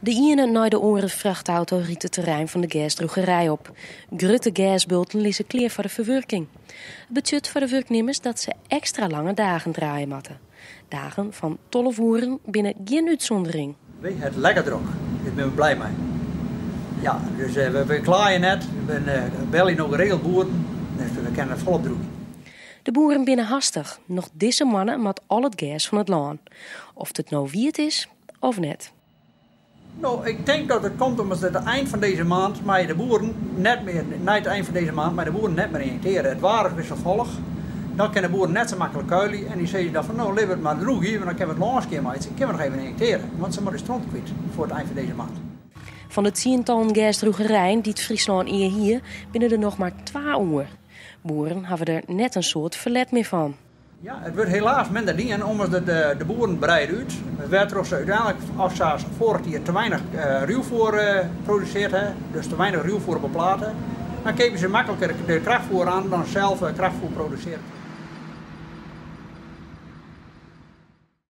De ene na de andere vrachtauto riet het terrein van de gasdrogerij op. Grutte gasbulten liezen kleer voor de verwerking. Het budget voor de werknemers dat ze extra lange dagen draaien moeten. Dagen van 12 uur binnen geen uitzondering. Het lekker druk. Daar ben ik blij mee. Ja, dus we klaaien net. We bellen nog geregeld boeren. Dus we kunnen het volop doen. De boeren binnen hastig. Nog deze mannen met al het gas van het land. Of het nou wie het is of net. Nou, ik denk dat het komt omdat het eind van deze maand maar de boeren net meer, niet het eind van deze maand, maar de boeren net meer injecteren. Het waar wisselvallig. Dan kunnen de boeren net zo makkelijk kuilen en die zeggen dan van nou, lever het maar droeg hier, want dan kunnen we het langs keer maar. Ik kan nog even injecteren, want ze moeten de stront kwijt voor het eind van deze maand. Van de 10 gasdroegerijen die het Friesland hier binnen er nog maar 2 uur. Boeren hebben er net een soort verlet meer van. Ja, het wordt helaas minder dingen omdat de boeren breiden uit. Het werd er uiteindelijk als vorig jaar te weinig ruwvoer produceerd hebben, dus te weinig ruwvoer beplaten. Dan geven ze makkelijker de krachtvoer aan dan zelf krachtvoer produceren.